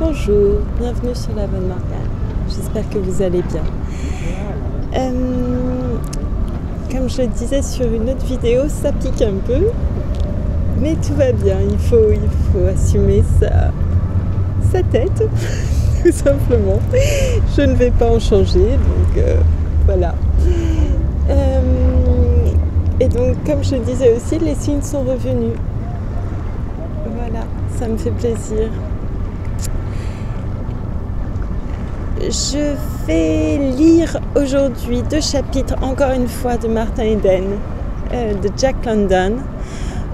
Bonjour, bienvenue sur la Bonne Morgane. J'espère que vous allez bien. Comme je le disais sur une autre vidéo, ça pique un peu, mais tout va bien. Il faut assumer sa tête, tout simplement. Je ne vais pas en changer, donc voilà. Et donc, comme je le disais aussi, les signes sont revenus. Voilà, ça me fait plaisir. Je vais lire aujourd'hui 2 chapitres, encore une fois, de Martin Eden, de Jack London.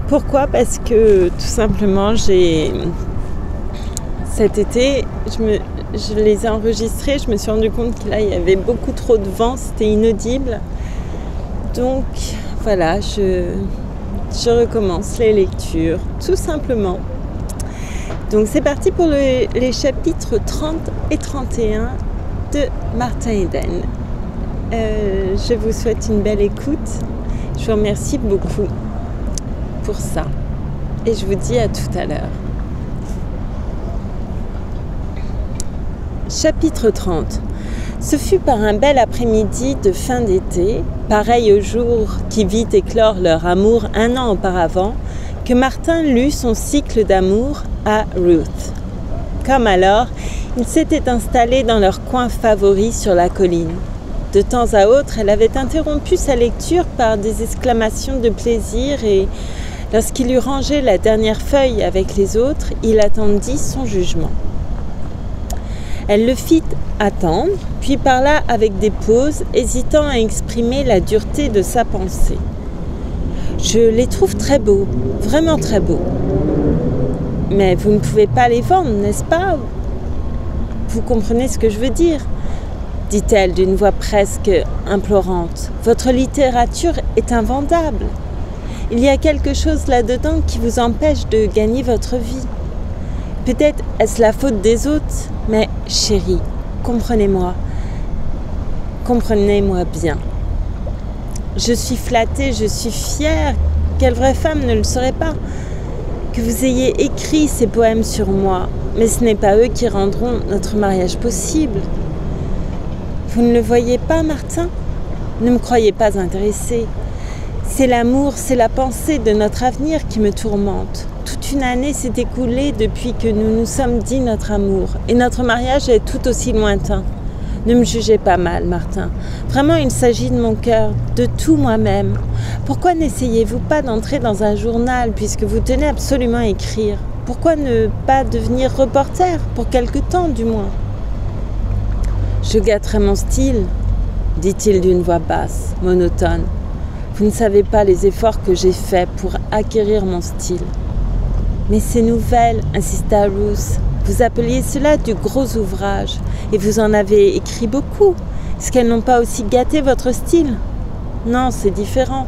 Pourquoi ? Parce que tout simplement, cet été, je les ai enregistrés, je me suis rendu compte qu'il y avait beaucoup trop de vent, c'était inaudible. Donc voilà, je recommence les lectures, tout simplement. Donc c'est parti pour les chapitres 30 et 31 de Martin Eden. Je vous souhaite une belle écoute. Je vous remercie beaucoup pour ça. Et je vous dis à tout à l'heure. Chapitre 30. Ce fut par un bel après-midi de fin d'été, pareil au jour qui vit éclore leur amour 1 an auparavant, que Martin lut son cycle d'amour à Ruth. Comme alors, ils s'étaient installés dans leur coin favori sur la colline. De temps à autre, elle avait interrompu sa lecture par des exclamations de plaisir et, lorsqu'il eut rangé la dernière feuille avec les autres, il attendit son jugement. Elle le fit attendre, puis parla avec des pauses, hésitant à exprimer la dureté de sa pensée. « Je les trouve très beaux, vraiment très beaux. Mais vous ne pouvez pas les vendre, n'est-ce pas ? Vous comprenez ce que je veux dire ?» dit-elle d'une voix presque implorante. « Votre littérature est invendable. Il y a quelque chose là-dedans qui vous empêche de gagner votre vie. Peut-être est-ce la faute des autres, mais chérie, comprenez-moi bien. Je suis flattée, je suis fière, quelle vraie femme ne le serait pas, que vous ayez écrit ces poèmes sur moi, mais ce n'est pas eux qui rendront notre mariage possible. Vous ne le voyez pas, Martin ? Ne me croyez pas intéressée. C'est l'amour, c'est la pensée de notre avenir qui me tourmente. Toute une année s'est écoulée depuis que nous nous sommes dit notre amour, et notre mariage est tout aussi lointain. Ne me jugez pas mal, Martin. Vraiment, il s'agit de mon cœur, de tout moi-même. Pourquoi n'essayez-vous pas d'entrer dans un journal, puisque vous tenez absolument à écrire ? Pourquoi ne pas devenir reporter, pour quelque temps du moins ? Je gâterai mon style, dit-il d'une voix basse, monotone. Vous ne savez pas les efforts que j'ai faits pour acquérir mon style. Mais ces nouvelles, insista Ruth, vous appeliez cela du gros ouvrage, et vous en avez écrit beaucoup. Est-ce qu'elles n'ont pas aussi gâté votre style ? Non, c'est différent.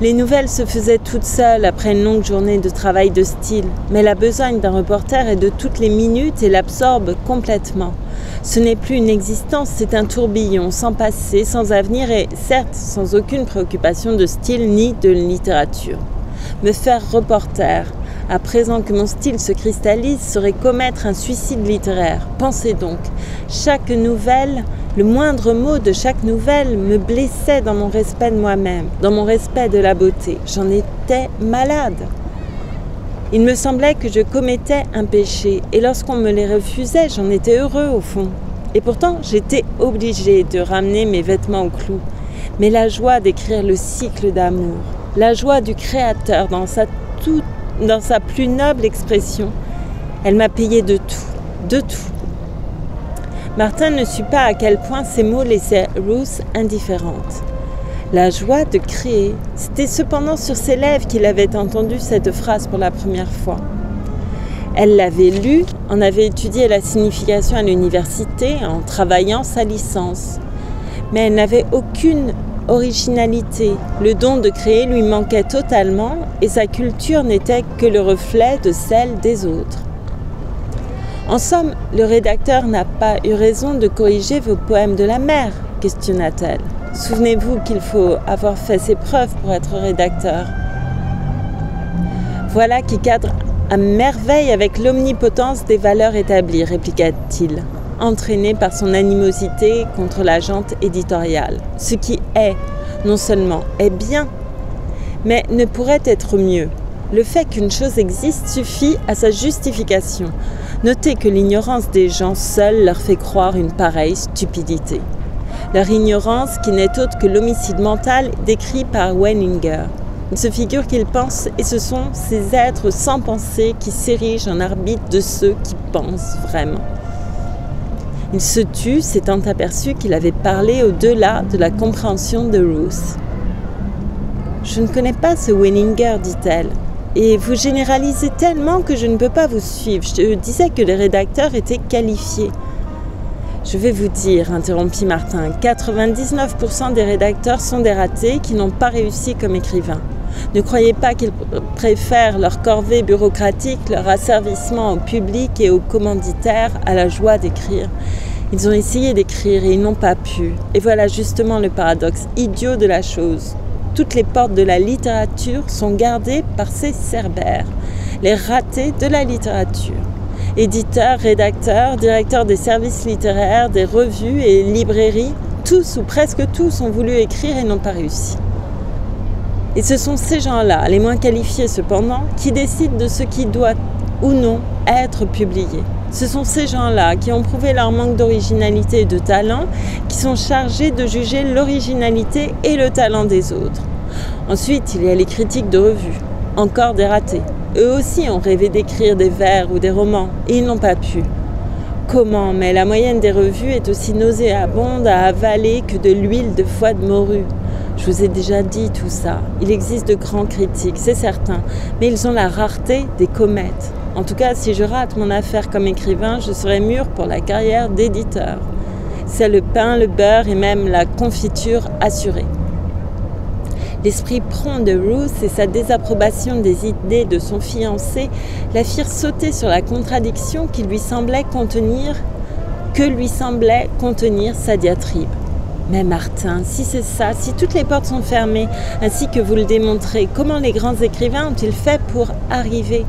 Les nouvelles se faisaient toutes seules après une longue journée de travail de style, mais la besogne d'un reporter est de toutes les minutes et l'absorbe complètement. Ce n'est plus une existence, c'est un tourbillon, sans passé, sans avenir et, certes, sans aucune préoccupation de style ni de littérature. Me faire reporter, à présent que mon style se cristallise, serait commettre un suicide littéraire. Pensez donc, chaque nouvelle, le moindre mot de chaque nouvelle me blessait dans mon respect de moi-même, dans mon respect de la beauté. J'en étais malade. Il me semblait que je commettais un péché, et lorsqu'on me les refusait, j'en étais heureux au fond. Et pourtant, j'étais obligée de ramener mes vêtements au clou. Mais la joie d'écrire le cycle d'amour, la joie du créateur dans sa plus noble expression, elle m'a payé de tout. Martin ne sut pas à quel point ces mots laissaient Ruth indifférente. La joie de créer, c'était cependant sur ses lèvres qu'il avait entendu cette phrase pour la première fois. Elle l'avait lue, en avait étudié la signification à l'université en travaillant sa licence. Mais elle n'avait aucune originalité. Le don de créer lui manquait totalement et sa culture n'était que le reflet de celle des autres. En somme, le rédacteur n'a pas eu raison de corriger vos poèmes de la mer, questionna-t-elle. Souvenez-vous qu'il faut avoir fait ses preuves pour être rédacteur. Voilà qui cadre À merveille avec l'omnipotence des valeurs établies, répliqua-t-il, entraîné par son animosité contre la gente éditoriale. Ce qui est, non seulement est bien, mais ne pourrait être mieux. Le fait qu'une chose existe suffit à sa justification. Notez que l'ignorance des gens seuls leur fait croire une pareille stupidité. Leur ignorance qui n'est autre que l'homicide mental décrit par Weininger. Il se figure qu'ils pensent et ce sont ces êtres sans pensée qui s'érigent en arbitre de ceux qui pensent vraiment. Il se tut, s'étant aperçu qu'il avait parlé au-delà de la compréhension de Ruth. « Je ne connais pas ce Weininger, dit-elle. Et vous généralisez tellement que je ne peux pas vous suivre. Je disais que les rédacteurs étaient qualifiés. » « Je vais vous dire, interrompit Martin, 99% des rédacteurs sont des ratés qui n'ont pas réussi comme écrivains. Ne croyez pas qu'ils préfèrent leur corvée bureaucratique, leur asservissement au public et aux commanditaires à la joie d'écrire. Ils ont essayé d'écrire et ils n'ont pas pu. Et voilà justement le paradoxe idiot de la chose. Toutes les portes de la littérature sont gardées par ces cerbères, les ratés de la littérature. Éditeurs, rédacteurs, directeurs des services littéraires, des revues et librairies, tous ou presque tous ont voulu écrire et n'ont pas réussi. Et ce sont ces gens-là, les moins qualifiés cependant, qui décident de ce qui doit ou non être publié. Ce sont ces gens-là qui ont prouvé leur manque d'originalité et de talent, qui sont chargés de juger l'originalité et le talent des autres. Ensuite, il y a les critiques de revues, encore des ratés. Eux aussi ont rêvé d'écrire des vers ou des romans, et ils n'ont pas pu. Comment? Mais la moyenne des revues est aussi nauséabonde à avaler que de l'huile de foie de morue. Je vous ai déjà dit tout ça. Il existe de grands critiques, c'est certain, mais ils ont la rareté des comètes. En tout cas, si je rate mon affaire comme écrivain, je serai mûr pour la carrière d'éditeur. C'est le pain, le beurre et même la confiture assurée. L'esprit prompt de Ruth et sa désapprobation des idées de son fiancé la firent sauter sur la contradiction que lui semblait contenir sa diatribe. Mais Martin, si c'est ça, si toutes les portes sont fermées, ainsi que vous le démontrez, comment les grands écrivains ont-ils fait pour arriver ?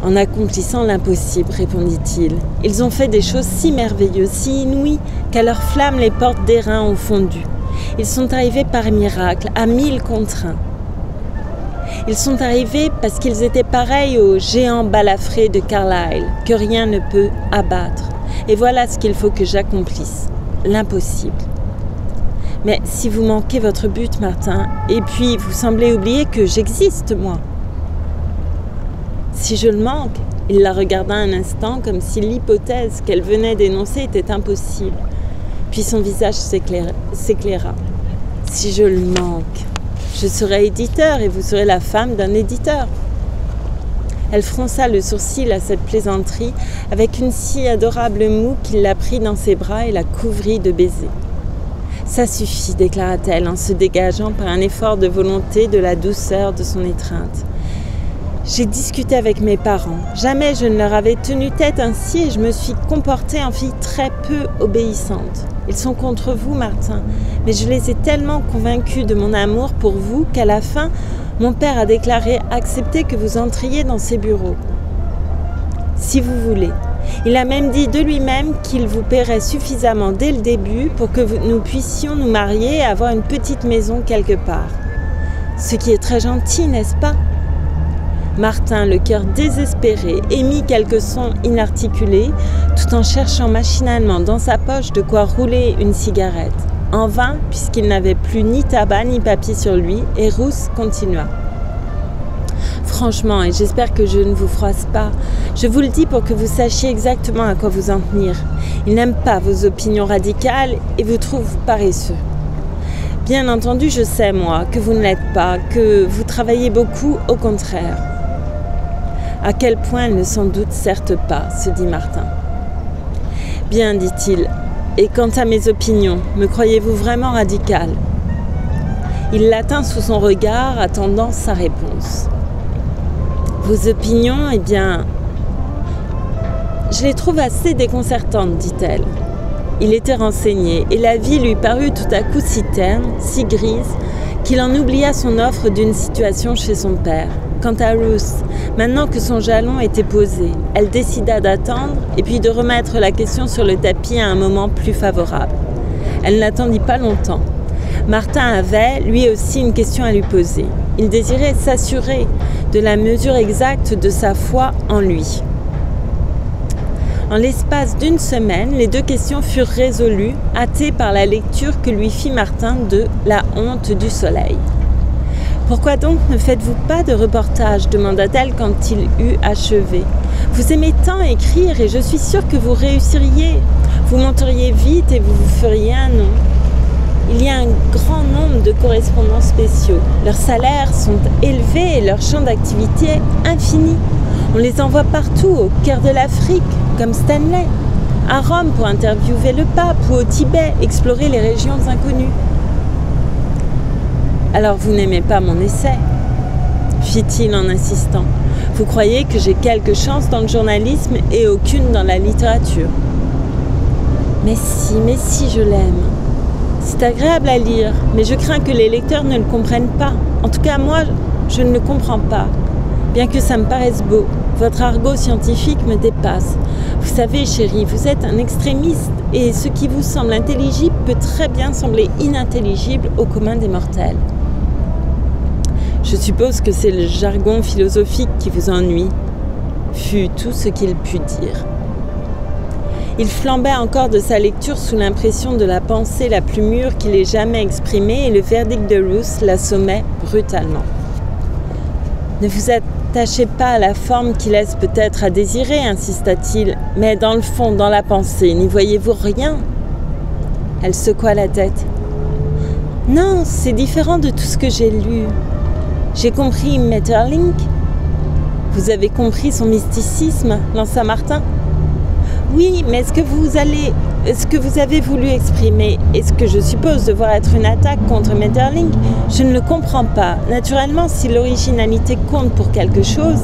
En accomplissant l'impossible, répondit-il. Ils ont fait des choses si merveilleuses, si inouïes, qu'à leur flamme les portes d'airain ont fondu. Ils sont arrivés par miracle, à 1000 contre 1. Ils sont arrivés parce qu'ils étaient pareils aux géants balafrés de Carlyle, que rien ne peut abattre. Et voilà ce qu'il faut que j'accomplisse, l'impossible. Mais si vous manquez votre but, Martin, et puis vous semblez oublier que j'existe, moi. Si je le manque, il la regarda un instant comme si l'hypothèse qu'elle venait d'énoncer était impossible. Puis son visage s'éclaira. Si je le manque, je serai éditeur et vous serez la femme d'un éditeur. Elle fronça le sourcil à cette plaisanterie avec une si adorable moue qu'il la prit dans ses bras et la couvrit de baisers. Ça suffit, déclara-t-elle en se dégageant par un effort de volonté de la douceur de son étreinte. J'ai discuté avec mes parents. Jamais je ne leur avais tenu tête ainsi et je me suis comportée en fille très peu obéissante. Ils sont contre vous, Martin, mais je les ai tellement convaincus de mon amour pour vous qu'à la fin, mon père a déclaré accepter que vous entriez dans ses bureaux. Si vous voulez. Il a même dit de lui-même qu'il vous paierait suffisamment dès le début pour que nous puissions nous marier et avoir une petite maison quelque part. Ce qui est très gentil, n'est-ce pas ? Martin, le cœur désespéré, émit quelques sons inarticulés, tout en cherchant machinalement dans sa poche de quoi rouler une cigarette. En vain, puisqu'il n'avait plus ni tabac ni papier sur lui, et Ruth continua. Franchement, et j'espère que je ne vous froisse pas, je vous le dis pour que vous sachiez exactement à quoi vous en tenir. Il n'aime pas vos opinions radicales et vous trouve paresseux. Bien entendu, je sais, moi, que vous ne l'êtes pas, que vous travaillez beaucoup, au contraire. À quel point elle ne s'en doute certes pas, se dit Martin. Bien, dit-il, et quant à mes opinions, me croyez-vous vraiment radical ? Il la tint sous son regard, attendant sa réponse. Vos opinions, eh bien, je les trouve assez déconcertantes, dit-elle. Il était renseigné, et la vie lui parut tout à coup si terne, si grise, qu'il en oublia son offre d'une situation chez son père. Quant à Ruth, maintenant que son jalon était posé, elle décida d'attendre et puis de remettre la question sur le tapis à un moment plus favorable. Elle n'attendit pas longtemps. Martin avait, lui aussi, une question à lui poser. Il désirait s'assurer de la mesure exacte de sa foi en lui. En l'espace d'une semaine, les 2 questions furent résolues, hâtées par la lecture que lui fit Martin de « La honte du soleil ». « Pourquoi donc ne faites-vous pas de reportage » demanda-t-elle quand il eut achevé. « Vous aimez tant écrire et je suis sûre que vous réussiriez. Vous monteriez vite et vous vous feriez un nom. Il y a un grand nombre de correspondants spéciaux. Leurs salaires sont élevés et leur champ d'activité infini. On les envoie partout, au cœur de l'Afrique, comme Stanley, à Rome pour interviewer le pape ou au Tibet, explorer les régions inconnues. » « Alors vous n'aimez pas mon essai ?» fit-il en insistant. « Vous croyez que j'ai quelques chances dans le journalisme et aucune dans la littérature. » Mais si, je l'aime. C'est agréable à lire, mais je crains que les lecteurs ne le comprennent pas. En tout cas, moi, je ne le comprends pas. Bien que ça me paraisse beau, votre argot scientifique me dépasse. Vous savez, chérie, vous êtes un extrémiste et ce qui vous semble intelligible peut très bien sembler inintelligible au commun des mortels. Je suppose que c'est le jargon philosophique qui vous ennuie, fut tout ce qu'il put dire. Il flambait encore de sa lecture sous l'impression de la pensée la plus mûre qu'il ait jamais exprimée et le verdict de Ruth l'assommait brutalement. Ne vous attachez pas à la forme qui laisse peut-être à désirer, insista-t-il, mais dans le fond, dans la pensée, n'y voyez-vous rien ? Elle secoua la tête. Non, c'est différent de tout ce que j'ai lu. J'ai compris Maeterlinck. Vous avez compris son mysticisme, lança Martin. Oui, mais ce que vous avez voulu exprimer et ce que je suppose devoir être une attaque contre Maeterlinck, je ne le comprends pas. Naturellement, si l'originalité compte pour quelque chose,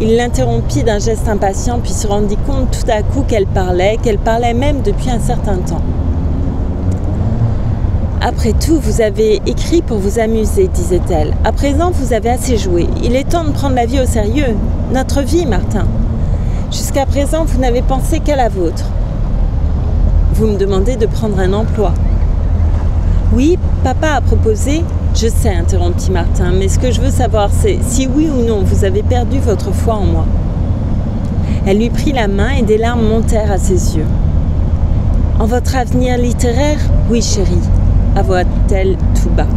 il l'interrompit d'un geste impatient puis se rendit compte tout à coup qu'elle parlait même depuis un certain temps. Après tout, vous avez écrit pour vous amuser, disait-elle. À présent, vous avez assez joué. Il est temps de prendre la vie au sérieux. Notre vie, Martin. Jusqu'à présent, vous n'avez pensé qu'à la vôtre. Vous me demandez de prendre un emploi. Oui, papa a proposé. Je sais, interrompit Martin, mais ce que je veux savoir, c'est si oui ou non vous avez perdu votre foi en moi. Elle lui prit la main et des larmes montèrent à ses yeux. En votre avenir littéraire, oui, chérie, avoua-t-elle tout bas.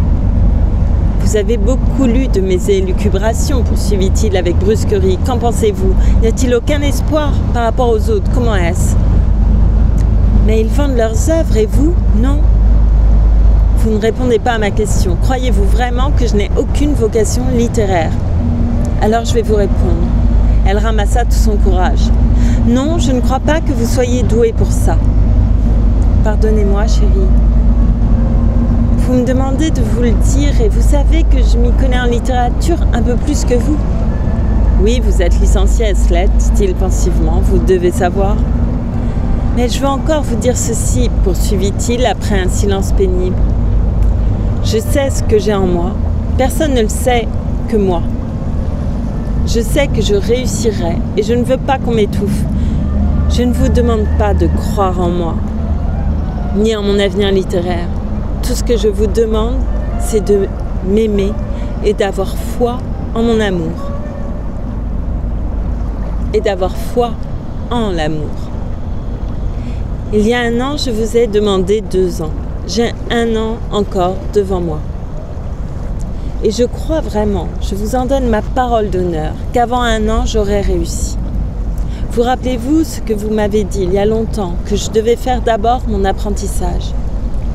Vous avez beaucoup lu de mes élucubrations, poursuivit-il avec brusquerie. Qu'en pensez-vous? N'y a-t-il aucun espoir par rapport aux autres? Comment est-ce? Mais ils vendent leurs œuvres et vous, non? Vous ne répondez pas à ma question. Croyez-vous vraiment que je n'ai aucune vocation littéraire? Alors je vais vous répondre. Elle ramassa tout son courage. Non, je ne crois pas que vous soyez douée pour ça. Pardonnez-moi, chérie. Vous me demandez de vous le dire et vous savez que je m'y connais en littérature un peu plus que vous. Oui, vous êtes licenciée à Sled, dit-il pensivement, vous devez savoir. Mais je veux encore vous dire ceci, poursuivit-il après un silence pénible. Je sais ce que j'ai en moi. Personne ne le sait que moi. Je sais que je réussirai et je ne veux pas qu'on m'étouffe. Je ne vous demande pas de croire en moi, ni en mon avenir littéraire. Tout ce que je vous demande, c'est de m'aimer et d'avoir foi en mon amour. Et d'avoir foi en l'amour. Il y a 1 an, je vous ai demandé 2 ans. J'ai 1 an encore devant moi. Et je crois vraiment, je vous en donne ma parole d'honneur, qu'avant 1 an, j'aurais réussi. Vous rappelez-vous ce que vous m'avez dit il y a longtemps, que je devais faire d'abord mon apprentissage.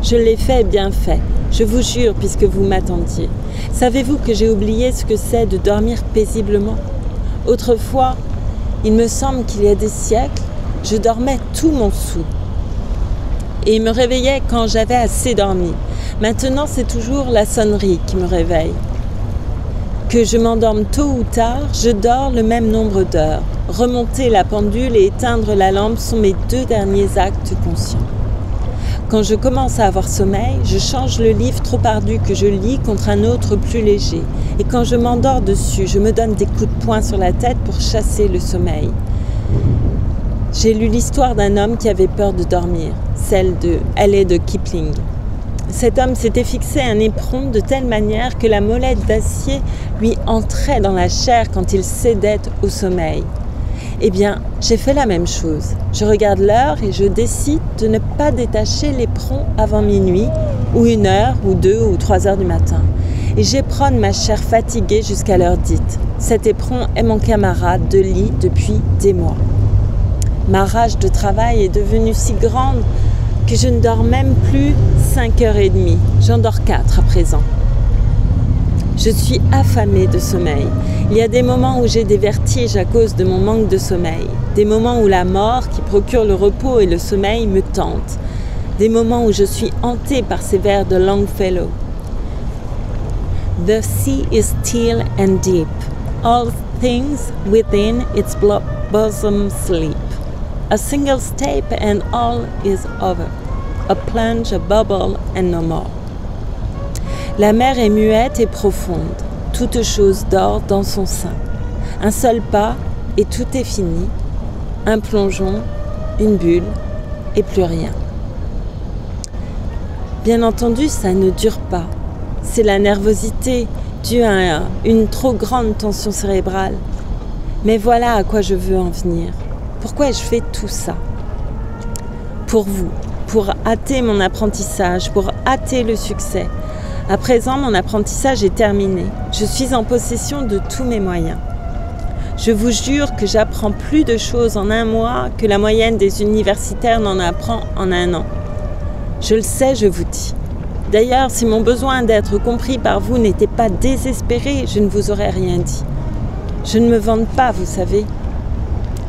Je l'ai fait et bien fait, je vous jure, puisque vous m'attendiez. Savez-vous que j'ai oublié ce que c'est de dormir paisiblement? Autrefois, il me semble qu'il y a des siècles, je dormais tout mon sou. Et il me réveillait quand j'avais assez dormi. Maintenant, c'est toujours la sonnerie qui me réveille. Que je m'endorme tôt ou tard, je dors le même nombre d'heures. Remonter la pendule et éteindre la lampe sont mes 2 derniers actes conscients. Quand je commence à avoir sommeil, je change le livre trop ardu que je lis contre un autre plus léger. Et quand je m'endors dessus, je me donne des coups de poing sur la tête pour chasser le sommeil. J'ai lu l'histoire d'un homme qui avait peur de dormir, celle de L.A. de Kipling. Cet homme s'était fixé un éperon de telle manière que la molette d'acier lui entrait dans la chair quand il cédait au sommeil. Eh bien, j'ai fait la même chose. Je regarde l'heure et je décide de ne pas détacher l'éperon avant minuit, ou 1 heure, ou 2 ou 3 heures du matin. Et j'éperonne ma chair fatiguée jusqu'à l'heure dite. Cet éperon est mon camarade de lit depuis des mois. Ma rage de travail est devenue si grande que je ne dors même plus 5h30. J'en dors 4 à présent. Je suis affamée de sommeil. Il y a des moments où j'ai des vertiges à cause de mon manque de sommeil. Des moments où la mort, qui procure le repos et le sommeil, me tente. Des moments où je suis hantée par ces vers de Longfellow. The sea is still and deep. All things within its bosom sleep. A single step and all is over. A plunge, a bubble and no more. La mer est muette et profonde. Toute chose dort dans son sein. Un seul pas et tout est fini. Un plongeon, une bulle et plus rien. Bien entendu, ça ne dure pas. C'est la nervosité due à une trop grande tension cérébrale. Mais voilà à quoi je veux en venir. Pourquoi je fais tout ça? Pour vous, pour hâter mon apprentissage, pour hâter le succès. À présent, mon apprentissage est terminé. Je suis en possession de tous mes moyens. Je vous jure que j'apprends plus de choses en 1 mois que la moyenne des universitaires n'en apprend en 1 an. Je le sais, je vous dis. D'ailleurs, si mon besoin d'être compris par vous n'était pas désespéré, je ne vous aurais rien dit. Je ne me vante pas, vous savez.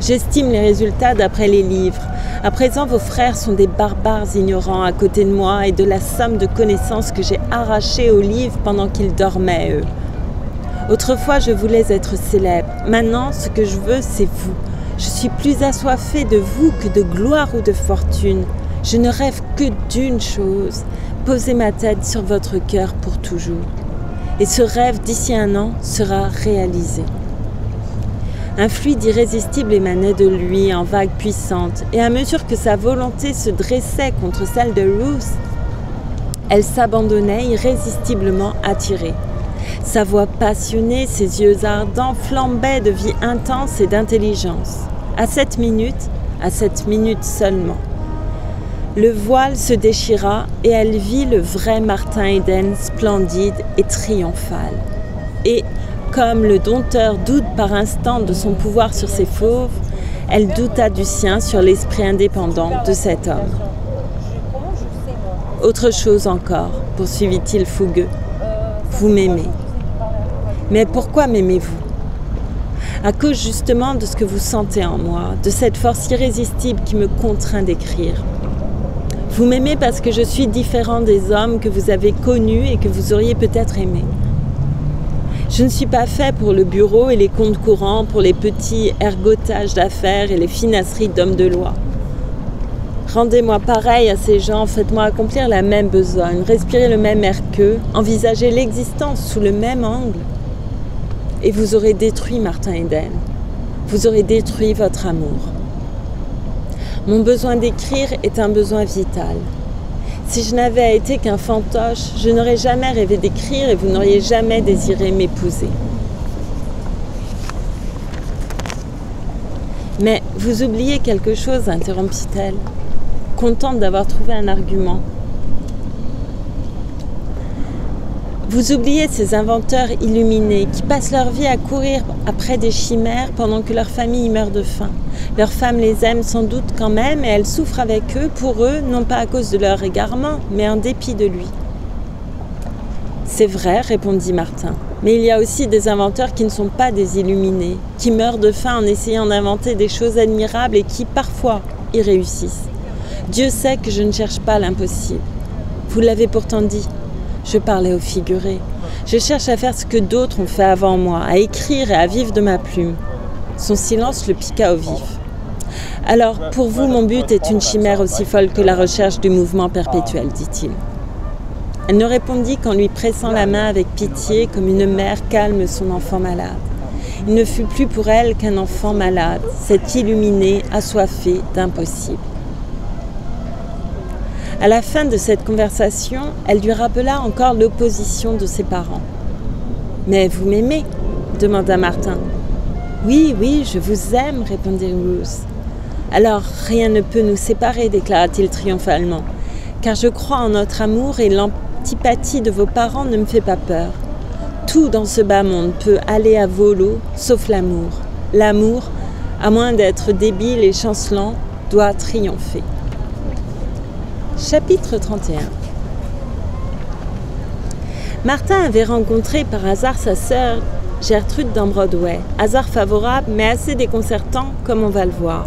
J'estime les résultats d'après les livres. À présent, vos frères sont des barbares ignorants à côté de moi et de la somme de connaissances que j'ai arrachées aux livres pendant qu'ils dormaient, eux. Autrefois, je voulais être célèbre. Maintenant, ce que je veux, c'est vous. Je suis plus assoiffée de vous que de gloire ou de fortune. Je ne rêve que d'une chose, poser ma tête sur votre cœur pour toujours. Et ce rêve, d'ici 1 an, sera réalisé. Un fluide irrésistible émanait de lui en vagues puissantes, et à mesure que sa volonté se dressait contre celle de Ruth, elle s'abandonnait irrésistiblement attirée. Sa voix passionnée, ses yeux ardents flambaient de vie intense et d'intelligence. À cette minute seulement, le voile se déchira et elle vit le vrai Martin Eden splendide et triomphal. Et comme le dompteur doute par instant de son pouvoir sur ses fauves, elle douta du sien sur l'esprit indépendant de cet homme. Autre chose encore, poursuivit-il fougueux, vous m'aimez. Mais pourquoi m'aimez-vous? À cause justement de ce que vous sentez en moi, de cette force irrésistible qui me contraint d'écrire. Vous m'aimez parce que je suis différent des hommes que vous avez connus et que vous auriez peut-être aimés. Je ne suis pas fait pour le bureau et les comptes courants, pour les petits ergotages d'affaires et les finasseries d'hommes de loi. Rendez-moi pareil à ces gens, faites-moi accomplir la même besogne, respirer le même air qu'eux, envisager l'existence sous le même angle. Et vous aurez détruit Martin Eden. Vous aurez détruit votre amour. Mon besoin d'écrire est un besoin vital. Si je n'avais été qu'un fantoche, je n'aurais jamais rêvé d'écrire et vous n'auriez jamais désiré m'épouser. Mais vous oubliez quelque chose, interrompit-elle, contente d'avoir trouvé un argument. Vous oubliez ces inventeurs illuminés qui passent leur vie à courir après des chimères pendant que leur famille meurt de faim. Leurs femmes les aiment sans doute quand même et elles souffrent avec eux, pour eux, non pas à cause de leur égarement, mais en dépit de lui. C'est vrai, répondit Martin, mais il y a aussi des inventeurs qui ne sont pas des illuminés, qui meurent de faim en essayant d'inventer des choses admirables et qui, parfois, y réussissent. Dieu sait que je ne cherche pas l'impossible. Vous l'avez pourtant dit. Je parlais au figuré. Je cherche à faire ce que d'autres ont fait avant moi, à écrire et à vivre de ma plume. Son silence le piqua au vif. Alors, pour vous, mon but est une chimère aussi folle que la recherche du mouvement perpétuel, dit-il. Elle ne répondit qu'en lui pressant la main avec pitié, comme une mère calme son enfant malade. Il ne fut plus pour elle qu'un enfant malade, cet illuminé, assoiffé d'impossible. À la fin de cette conversation, elle lui rappela encore l'opposition de ses parents. « Mais vous m'aimez ?» demanda Martin. « Oui, oui, je vous aime, répondit Ruth. « Alors, rien ne peut nous séparer, déclara-t-il triomphalement, car je crois en notre amour et l'antipathie de vos parents ne me fait pas peur. Tout dans ce bas monde peut aller à volo, sauf l'amour. L'amour, à moins d'être débile et chancelant, doit triompher. » Chapitre 31. Martin avait rencontré par hasard sa sœur Gertrude dans Broadway. Hasard favorable, mais assez déconcertant, comme on va le voir.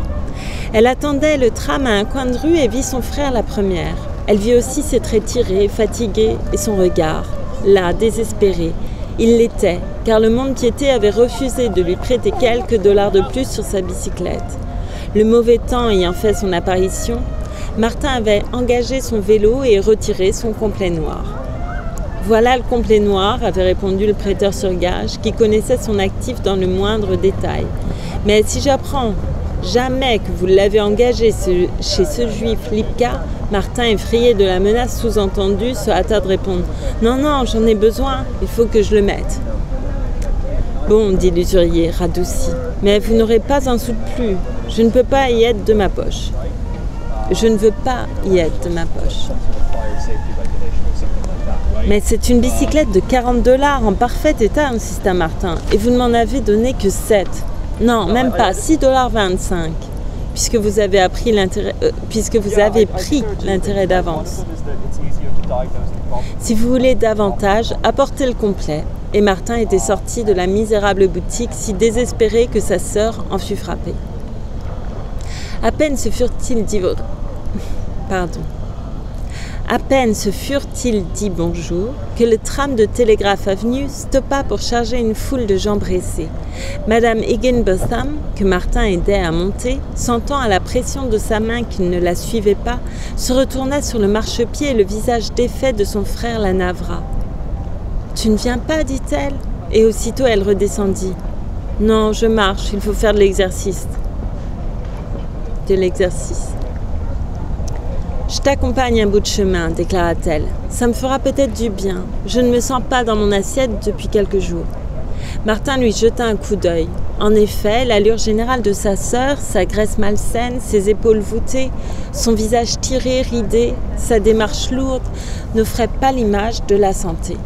Elle attendait le tram à un coin de rue et vit son frère la première. Elle vit aussi ses traits tirés, fatigués, et son regard, là, désespéré. Il l'était, car le monde piété avait refusé de lui prêter quelques dollars de plus sur sa bicyclette. Le mauvais temps ayant fait son apparition, Martin avait engagé son vélo et retiré son complet noir. « Voilà le complet noir », avait répondu le prêteur sur gage, qui connaissait son actif dans le moindre détail. « Mais si j'apprends jamais que vous l'avez engagé chez ce juif Lipka », Martin, effrayé de la menace sous-entendue, se hâta de répondre « Non, non, j'en ai besoin, il faut que je le mette. » « Bon, dit l'usurier, radouci, mais vous n'aurez pas un sou de plus, je ne peux pas y être de ma poche. » Je ne veux pas y être de ma poche. Mais c'est une bicyclette de 40 $ en parfait état, insista Martin. Et vous ne m'en avez donné que 7. Non, même pas, 6,25 $. Puisque vous avez pris l'intérêt d'avance. Si vous voulez davantage, apportez le complet. Et Martin était sorti de la misérable boutique si désespéré que sa sœur en fut frappée. À peine se furent-ils dit bonjour que le tram de Telegraph Avenue stoppa pour charger une foule de gens pressés. Madame Higginbotham, que Martin aidait à monter, sentant à la pression de sa main qu'il ne la suivait pas, se retourna sur le marchepied et le visage défait de son frère la navra. « Tu ne viens pas » dit-elle, et aussitôt elle redescendit. « Non, je marche, il faut faire de l'exercice. » « Je t'accompagne un bout de chemin, déclara-t-elle. Ça me fera peut-être du bien. Je ne me sens pas dans mon assiette depuis quelques jours. Martin lui jeta un coup d'œil. En effet, l'allure générale de sa sœur, sa graisse malsaine, ses épaules voûtées, son visage tiré, ridé, sa démarche lourde, n'offraient pas l'image de la santé.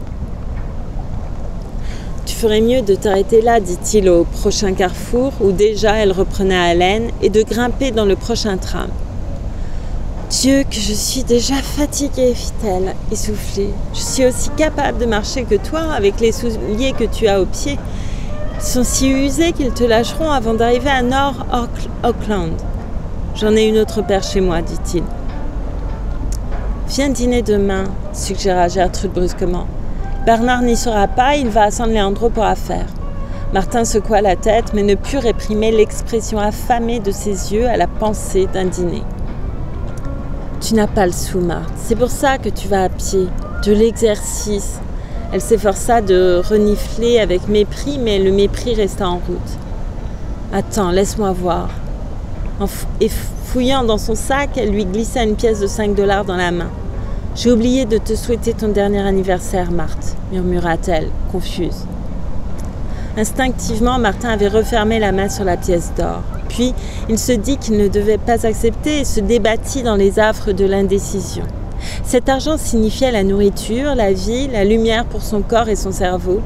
« Tu ferais mieux de t'arrêter là, dit-il au prochain carrefour, où déjà elle reprenait haleine, et de grimper dans le prochain tram. Dieu, que je suis déjà fatiguée, fit-elle, essoufflée. Je suis aussi capable de marcher que toi, avec les souliers que tu as aux pieds. Ils sont si usés qu'ils te lâcheront avant d'arriver à North Auckland. J'en ai une autre paire chez moi, dit-il. Viens dîner demain, suggéra Gertrude brusquement. Bernard n'y sera pas, il va à San Leandro pour affaires. Martin secoua la tête, mais ne put réprimer l'expression affamée de ses yeux à la pensée d'un dîner. Tu n'as pas le sou, Marthe. C'est pour ça que tu vas à pied. De l'exercice. Elle s'efforça de renifler avec mépris, mais le mépris resta en route. Attends, laisse-moi voir. Et fouillant dans son sac, elle lui glissa une pièce de 5 $ dans la main. J'ai oublié de te souhaiter ton dernier anniversaire, Marthe, murmura-t-elle, confuse. Instinctivement, Martin avait refermé la main sur la pièce d'or. Puis, il se dit qu'il ne devait pas accepter et se débattit dans les affres de l'indécision. Cet argent signifiait la nourriture, la vie, la lumière pour son corps et son cerveau.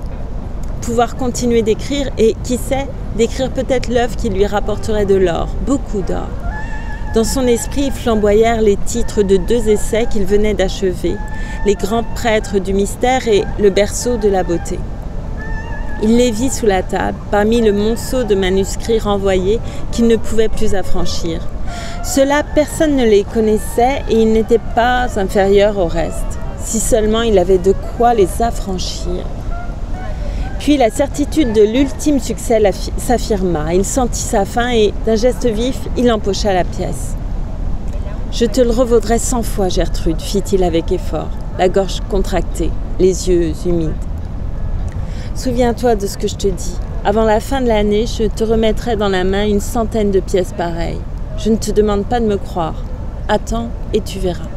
Pouvoir continuer d'écrire et, qui sait, d'écrire peut-être l'œuvre qui lui rapporterait de l'or, beaucoup d'or. Dans son esprit flamboyèrent les titres de 2 essais qu'il venait d'achever, Les grands prêtres du mystère et Le berceau de la beauté. Il les vit sous la table, parmi le monceau de manuscrits renvoyés qu'il ne pouvait plus affranchir. Ceux-là, personne ne les connaissait et ils n'étaient pas inférieurs au reste. Si seulement il avait de quoi les affranchir. Puis la certitude de l'ultime succès s'affirma. Il sentit sa faim et, d'un geste vif, il empocha la pièce. « Je te le revaudrai 100 fois, Gertrude, fit-il avec effort, la gorge contractée, les yeux humides. Souviens-toi de ce que je te dis. Avant la fin de l'année, je te remettrai dans la main une 100aine de pièces pareilles. Je ne te demande pas de me croire. Attends et tu verras. »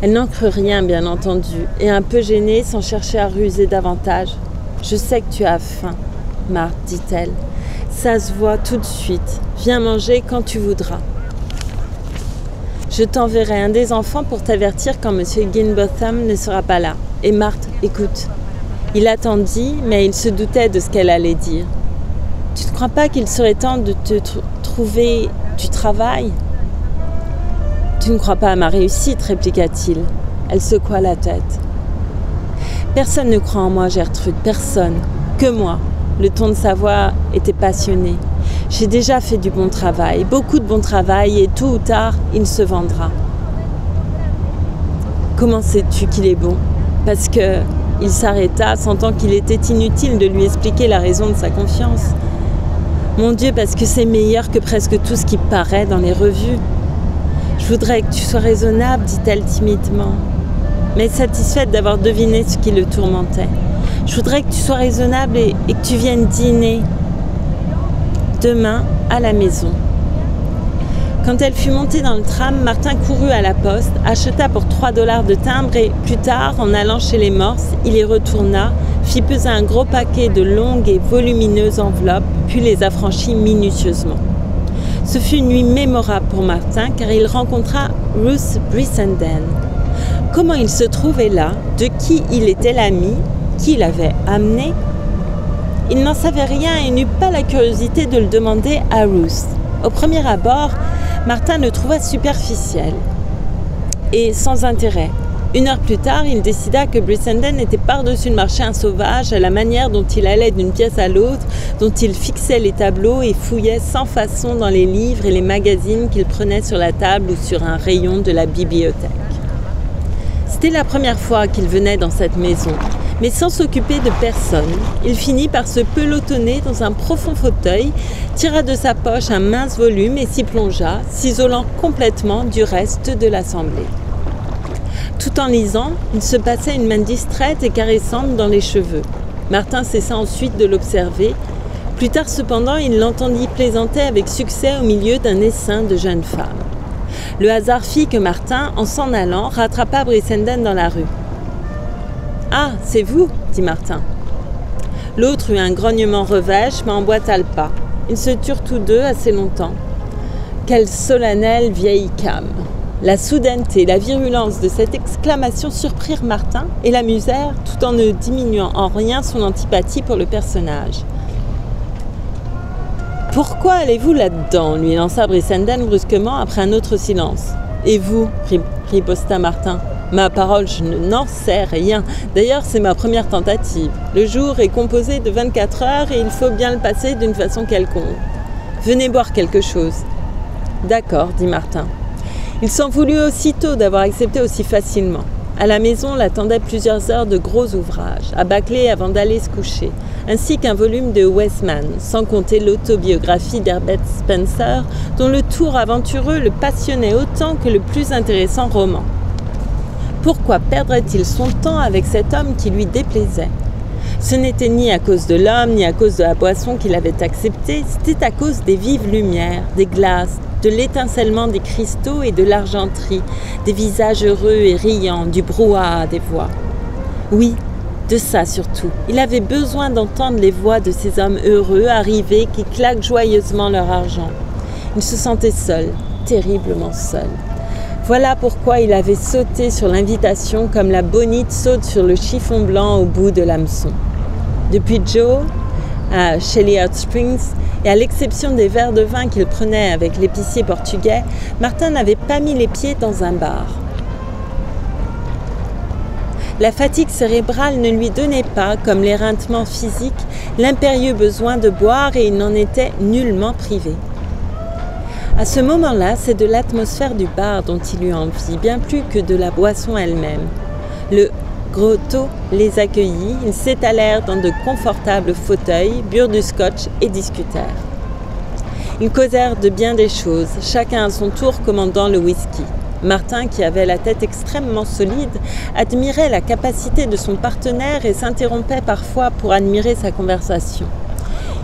Elle n'en crut rien, bien entendu, et un peu gênée, sans chercher à ruser davantage. « Je sais que tu as faim, Marthe, dit-elle. Ça se voit tout de suite. Viens manger quand tu voudras. Je t'enverrai un des enfants pour t'avertir quand M. Higginbotham ne sera pas là. Et Marthe, écoute. » Il attendit, mais il se doutait de ce qu'elle allait dire. « Tu ne crois pas qu'il serait temps de te trouver du travail ?»« Tu ne crois pas à ma réussite, répliqua-t-il. Elle secoua la tête. « Personne ne croit en moi, Gertrude, personne. Que moi. » Le ton de sa voix était passionné. « J'ai déjà fait du bon travail, beaucoup de bon travail, et tôt ou tard, il se vendra. »« Comment sais-tu qu'il est bon ? Parce que... » Il s'arrêta, sentant qu'il était inutile de lui expliquer la raison de sa confiance. « Mon Dieu, parce que c'est meilleur que presque tout ce qui paraît dans les revues. »« Je voudrais que tu sois raisonnable, dit-elle timidement, mais satisfaite d'avoir deviné ce qui le tourmentait. Je voudrais que tu sois raisonnable et que tu viennes dîner demain à la maison. » Quand elle fut montée dans le tram, Martin courut à la poste, acheta pour $3 de timbre et, plus tard, en allant chez les Morse, il y retourna, fit peser un gros paquet de longues et volumineuses enveloppes, puis les affranchit minutieusement. Ce fut une nuit mémorable pour Martin, car il rencontra Ruth Brissenden. Comment il se trouvait là, de qui il était l'ami, qui l'avait amené? Il n'en savait rien et n'eut pas la curiosité de le demander à Ruth. Au premier abord, Martin le trouva superficiel et sans intérêt. 1 heure plus tard, il décida que Brissenden était par-dessus le marché un sauvage à la manière dont il allait d'une pièce à l'autre, dont il fixait les tableaux et fouillait sans façon dans les livres et les magazines qu'il prenait sur la table ou sur un rayon de la bibliothèque. C'était la première fois qu'il venait dans cette maison, mais sans s'occuper de personne. Il finit par se pelotonner dans un profond fauteuil, tira de sa poche un mince volume et s'y plongea, s'isolant complètement du reste de l'assemblée. Tout en lisant, il se passait une main distraite et caressante dans les cheveux. Martin cessa ensuite de l'observer. Plus tard cependant, il l'entendit plaisanter avec succès au milieu d'un essaim de jeunes femmes. Le hasard fit que Martin, en s'en allant, rattrapa Brissenden dans la rue. « Ah, c'est vous » dit Martin. L'autre eut un grognement revêche, mais emboîta le pas. Ils se turent tous deux assez longtemps. Quelle solennelle vieille came! La soudaineté et la virulence de cette exclamation surprirent Martin et l'amusèrent, tout en ne diminuant en rien son antipathie pour le personnage. « Pourquoi allez-vous là-dedans » lui lança Brissenden brusquement après un autre silence. « Et vous » riposta Martin. « Ma parole, je n'en sais rien. D'ailleurs, c'est ma première tentative. Le jour est composé de 24 heures et il faut bien le passer d'une façon quelconque. Venez boire quelque chose. »« D'accord, » dit Martin. Il s'en voulut aussitôt d'avoir accepté aussi facilement. À la maison l'attendaient plusieurs heures de gros ouvrages, à bâcler avant d'aller se coucher, ainsi qu'un volume de Westman, sans compter l'autobiographie d'Herbert Spencer, dont le tour aventureux le passionnait autant que le plus intéressant roman. Pourquoi perdrait-il son temps avec cet homme qui lui déplaisait? Ce n'était ni à cause de l'homme, ni à cause de la boisson qu'il avait acceptée, c'était à cause des vives lumières, des glaces, de l'étincellement des cristaux et de l'argenterie, des visages heureux et riants, du brouhaha des voix. Oui, de ça surtout. Il avait besoin d'entendre les voix de ces hommes heureux arrivés qui claquent joyeusement leur argent. Il se sentait seul, terriblement seul. Voilà pourquoi il avait sauté sur l'invitation comme la bonite saute sur le chiffon blanc au bout de l'hameçon. Depuis Joe, à Shelley Hot Springs, et à l'exception des verres de vin qu'il prenait avec l'épicier portugais, Martin n'avait pas mis les pieds dans un bar. La fatigue cérébrale ne lui donnait pas, comme l'éreintement physique, l'impérieux besoin de boire et il n'en était nullement privé. À ce moment-là, c'est de l'atmosphère du bar dont il eut envie, bien plus que de la boisson elle-même. Le Grotto les accueillit, ils s'étalèrent dans de confortables fauteuils, burent du scotch et discutèrent. Ils causèrent de bien des choses, chacun à son tour commandant le whisky. Martin, qui avait la tête extrêmement solide, admirait la capacité de son partenaire et s'interrompait parfois pour admirer sa conversation.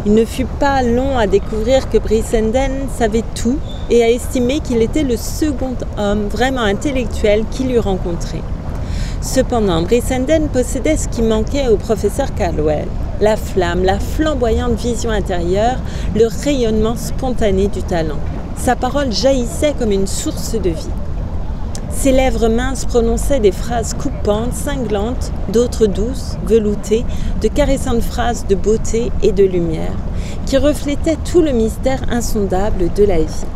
Il ne fut pas long à découvrir que Brissenden savait tout et à estimer qu'il était le second homme vraiment intellectuel qu'il eût rencontré. Cependant, Brissenden possédait ce qui manquait au professeur Caldwell, la flamme, la flamboyante vision intérieure, le rayonnement spontané du talent. Sa parole jaillissait comme une source de vie. Ses lèvres minces prononçaient des phrases coupantes, cinglantes, d'autres douces, veloutées, de caressantes phrases de beauté et de lumière, qui reflétaient tout le mystère insondable de la vie.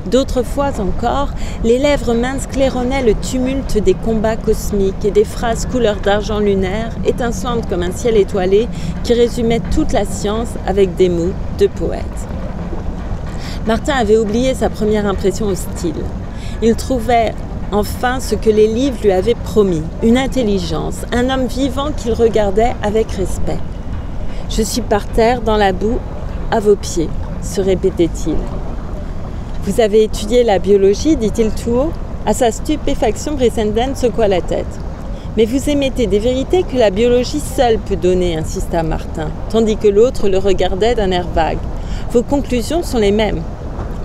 D'autres fois encore, les lèvres minces claironnaient le tumulte des combats cosmiques et des phrases couleur d'argent lunaire, étincelantes comme un ciel étoilé, qui résumaient toute la science avec des mots de poète. Martin avait oublié sa première impression hostile. Il trouvait enfin ce que les livres lui avaient promis, une intelligence, un homme vivant qu'il regardait avec respect. « Je suis par terre, dans la boue, à vos pieds », se répétait-il. « Vous avez étudié la biologie » dit-il tout haut. À sa stupéfaction, Brissenden secoua la tête. « Mais vous émettez des vérités que la biologie seule peut donner » insista Martin, tandis que l'autre le regardait d'un air vague. « Vos conclusions sont les mêmes. »«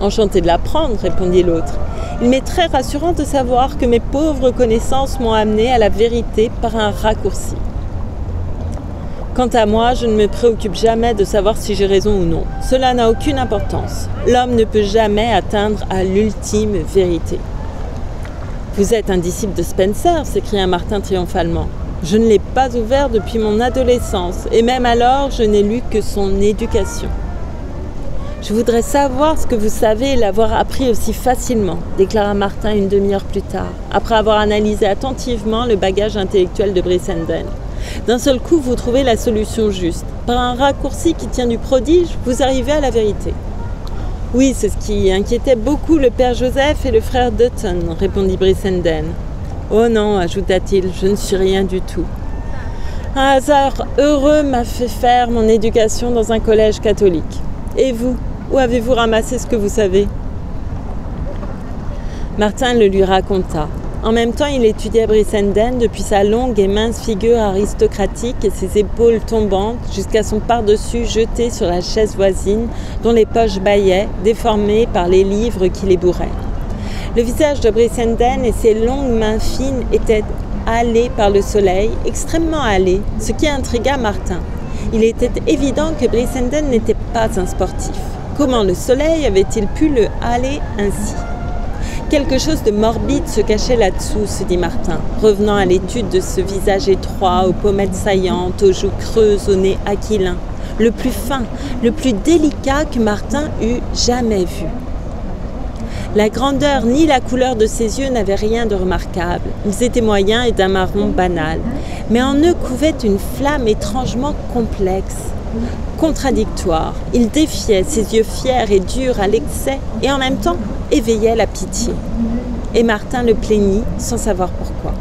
Enchanté de l'apprendre » répondit l'autre. « Il m'est très rassurant de savoir que mes pauvres connaissances m'ont amené à la vérité par un raccourci. Quant à moi, je ne me préoccupe jamais de savoir si j'ai raison ou non. Cela n'a aucune importance. L'homme ne peut jamais atteindre à l'ultime vérité. »« Vous êtes un disciple de Spencer » s'écria Martin triomphalement. « Je ne l'ai pas ouvert depuis mon adolescence, et même alors, je n'ai lu que son éducation. » « Je voudrais savoir ce que vous savez et l'avoir appris aussi facilement, déclara Martin une demi-heure plus tard, après avoir analysé attentivement le bagage intellectuel de Brissenden. D'un seul coup, vous trouvez la solution juste. Par un raccourci qui tient du prodige, vous arrivez à la vérité. Oui, c'est ce qui inquiétait beaucoup le père Joseph et le frère Dutton, répondit Brissenden. Oh non, ajouta-t-il, je ne suis rien du tout. Un hasard heureux m'a fait faire mon éducation dans un collège catholique. Et vous ? Où avez-vous ramassé ce que vous savez ? Martin le lui raconta. En même temps, il étudiait Brissenden depuis sa longue et mince figure aristocratique et ses épaules tombantes jusqu'à son par-dessus jeté sur la chaise voisine dont les poches bâillaient, déformées par les livres qui les bourraient. Le visage de Brissenden et ses longues mains fines étaient hâlés par le soleil, extrêmement hâlés, ce qui intrigua Martin. Il était évident que Brissenden n'était pas un sportif. Comment le soleil avait-il pu le hâler ainsi ? Quelque chose de morbide se cachait là-dessous, se dit Martin, revenant à l'étude de ce visage étroit, aux pommettes saillantes, aux joues creuses, au nez aquilin, le plus fin, le plus délicat que Martin eût jamais vu. La grandeur ni la couleur de ses yeux n'avaient rien de remarquable. Ils étaient moyens et d'un marron banal. Mais en eux couvait une flamme étrangement complexe, contradictoire. Il défiait ses yeux fiers et durs à l'excès et en même temps éveillait la pitié. Et Martin le plaignit sans savoir pourquoi.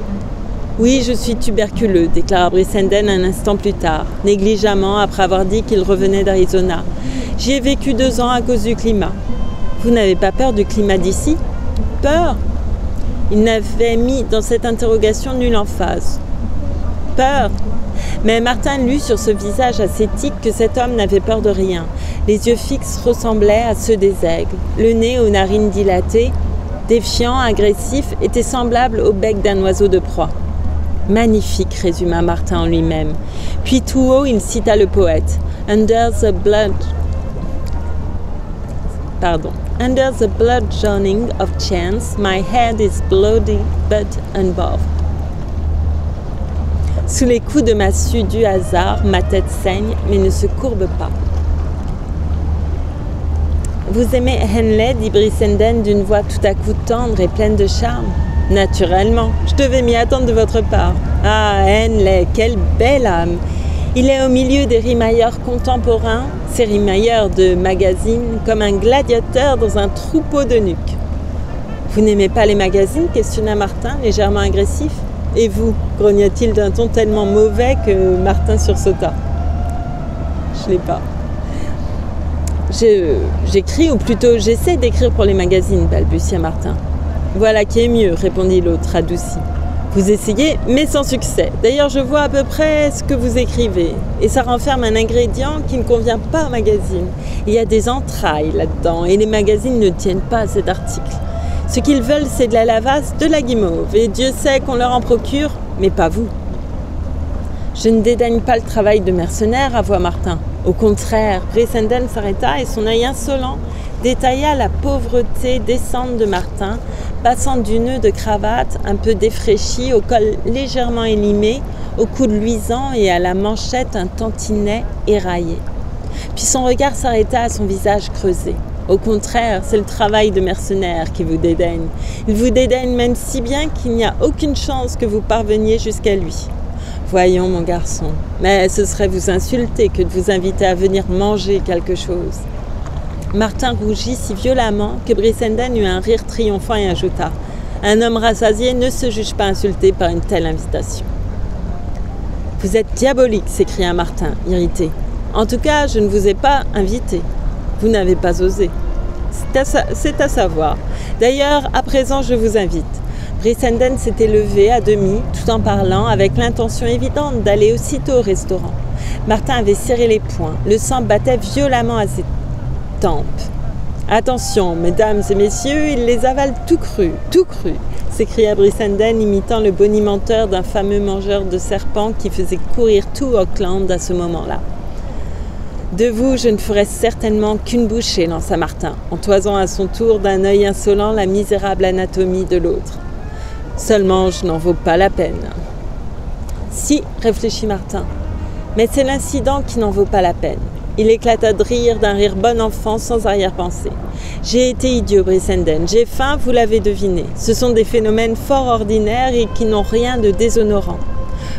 « Oui, je suis tuberculeux », déclara Brissenden un instant plus tard, négligemment après avoir dit qu'il revenait d'Arizona. « J'y ai vécu 2 ans à cause du climat. » « Vous n'avez pas peur du climat d'ici ? » « Peur ?» Il n'avait mis dans cette interrogation nulle emphase. « Peur ?» Mais Martin lut sur ce visage ascétique que cet homme n'avait peur de rien. Les yeux fixes ressemblaient à ceux des aigles. Le nez aux narines dilatées, défiant, agressif, était semblable au bec d'un oiseau de proie. « Magnifique », résuma Martin en lui-même. Puis tout haut, il cita le poète. « Under the blood-joining of chance, my head is bloody but unbowed. » Sous les coups de massue du hasard, ma tête saigne, mais ne se courbe pas. « Vous aimez Henley » dit Brissenden d'une voix tout à coup tendre et pleine de charme. « Naturellement, je devais m'y attendre de votre part. »« Ah, Henley, quelle belle âme ! Il est au milieu des rimailleurs contemporains, ces rimailleurs de magazines, comme un gladiateur dans un troupeau de nuques. »« Vous n'aimez pas les magazines » questionna Martin, légèrement agressif. « Et vous, grogna-t-il d'un ton tellement mauvais que Martin sursauta. Je l'ai pas. J'écris, ou plutôt j'essaie d'écrire pour les magazines, balbutia Martin. Voilà qui est mieux, répondit l'autre, adouci. Vous essayez, mais sans succès. D'ailleurs, je vois à peu près ce que vous écrivez. Et ça renferme un ingrédient qui ne convient pas au magazine. Il y a des entrailles là-dedans, et les magazines ne tiennent pas à cet article. Ce qu'ils veulent, c'est de la lavasse, de la guimauve. Et Dieu sait qu'on leur en procure, mais pas vous. Je ne dédaigne pas le travail de mercenaire, avoua Martin. Au contraire, Brissenden s'arrêta et son œil insolent détailla la pauvreté décente de Martin, passant du nœud de cravate un peu défraîchi au col légèrement élimé, au coude luisant et à la manchette un tantinet éraillé. Puis son regard s'arrêta à son visage creusé. Au contraire, c'est le travail de mercenaire qui vous dédaigne. Il vous dédaigne même si bien qu'il n'y a aucune chance que vous parveniez jusqu'à lui. Voyons, mon garçon, mais ce serait vous insulter que de vous inviter à venir manger quelque chose. Martin rougit si violemment que Brissenden eut un rire triomphant et ajouta « Un homme rassasié ne se juge pas insulté par une telle invitation. » « Vous êtes diabolique » s'écria Martin, irrité. « En tout cas, je ne vous ai pas invité. Vous n'avez pas osé. C'est à savoir. D'ailleurs, à présent, je vous invite. » Brissenden s'était levé à demi, tout en parlant, avec l'intention évidente d'aller aussitôt au restaurant. Martin avait serré les poings. Le sang battait violemment à ses tempes. « Attention, mesdames et messieurs, il les avale tout cru, s'écria Brissenden, imitant le bonimenteur d'un fameux mangeur de serpents qui faisait courir tout Auckland à ce moment-là. « De vous, je ne ferai certainement qu'une bouchée, lança Martin, en toisant à son tour d'un œil insolent la misérable anatomie de l'autre. « Seulement, je n'en vaux pas la peine. »« Si, réfléchit Martin, mais c'est l'incident qui n'en vaut pas la peine. » Il éclata de rire, d'un rire bon enfant, sans arrière-pensée. « J'ai été idiot, Brissenden. J'ai faim, vous l'avez deviné. Ce sont des phénomènes fort ordinaires et qui n'ont rien de déshonorant.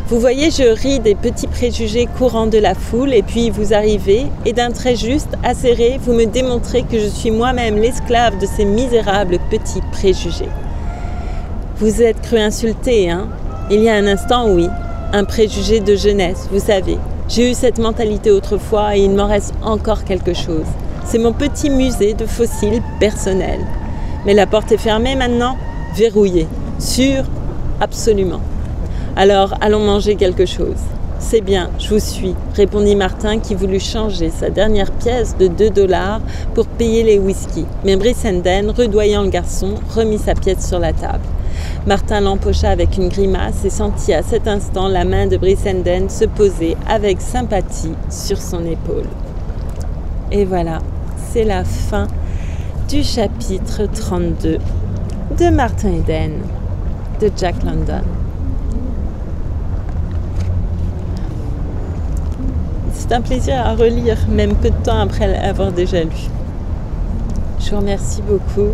Vous voyez, je ris des petits préjugés courants de la foule, et puis vous arrivez, et d'un trait juste, acéré, vous me démontrez que je suis moi-même l'esclave de ces misérables petits préjugés. Vous êtes cru insulté, hein? Il y a un instant, oui. Un préjugé de jeunesse, vous savez. J'ai eu cette mentalité autrefois et il m'en reste encore quelque chose. C'est mon petit musée de fossiles personnels. Mais la porte est fermée maintenant? Verrouillée. Sûr? Absolument. Alors, allons manger quelque chose. C'est bien, je vous suis, répondit Martin qui voulut changer sa dernière pièce de $2 pour payer les whisky. Mais Brissenden, rudoyant le garçon, remit sa pièce sur la table. Martin l'empocha avec une grimace et sentit à cet instant la main de Brissenden se poser avec sympathie sur son épaule. Et voilà, c'est la fin du chapitre 32 de Martin Eden de Jack London. C'est un plaisir à relire, même peu de temps après l'avoir déjà lu. Je vous remercie beaucoup.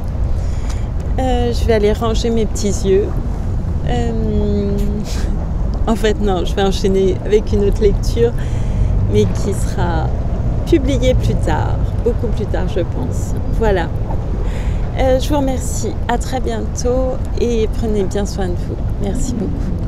Je vais aller ranger mes petits yeux. En fait, non, je vais enchaîner avec une autre lecture, mais qui sera publiée plus tard, beaucoup plus tard, je pense. Voilà. Je vous remercie. À très bientôt et prenez bien soin de vous. Merci beaucoup.